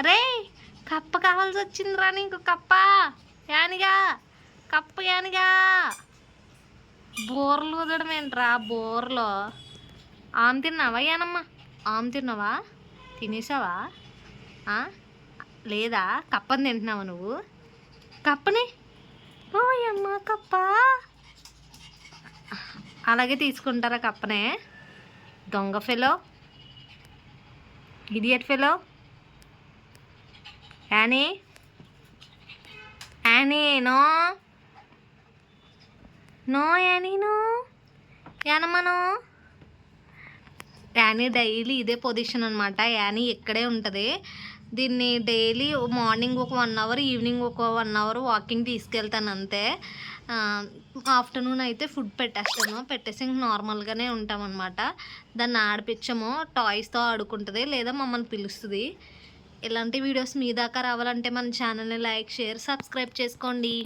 రే కప్ప కావాల్సి వచ్చిందిరా నీకు. కప్ప యానిగా, కప్ప యానిగా. బోర్లు కుదడం ఏంట్రా బోర్లో? ఆమె తిన్నావా యానమ్మ? ఆమె తిన్నావా? తినేసావా? లేదా కప్పని తింటున్నావా నువ్వు? కప్పని ఓ అమ్మ కప్ప అలాగే తీసుకుంటారా కప్పనే? దొంగ ఫెలో, ఇడియట్ ఫెలో. యానీ యానీ నో నో యానీ నో యానమ్మనో. యానీ డైలీ ఇదే పొజిషన్ అనమాట. యానీ ఇక్కడే ఉంటుంది. దీన్ని డైలీ మార్నింగ్ ఒక 1 అవర్, ఈవినింగ్ ఒక 1 అవర్ వాకింగ్ తీసుకెళ్తాను అంతే. ఆఫ్టర్నూన్ అయితే ఫుడ్ పెట్టేస్తాను. పెట్టేసి ఇంక నార్మల్గానే ఉంటామన్నమాట. దాన్ని ఆడిపించము, టాయ్స్తో ఆడుకుంటుంది లేదా మమ్మల్ని పిలుస్తుంది. ఇలాంటి వీడియోస్ మీ దాకా రావాలంటే మన ఛానల్ని లైక్, షేర్, సబ్స్క్రైబ్ చేసుకోండి.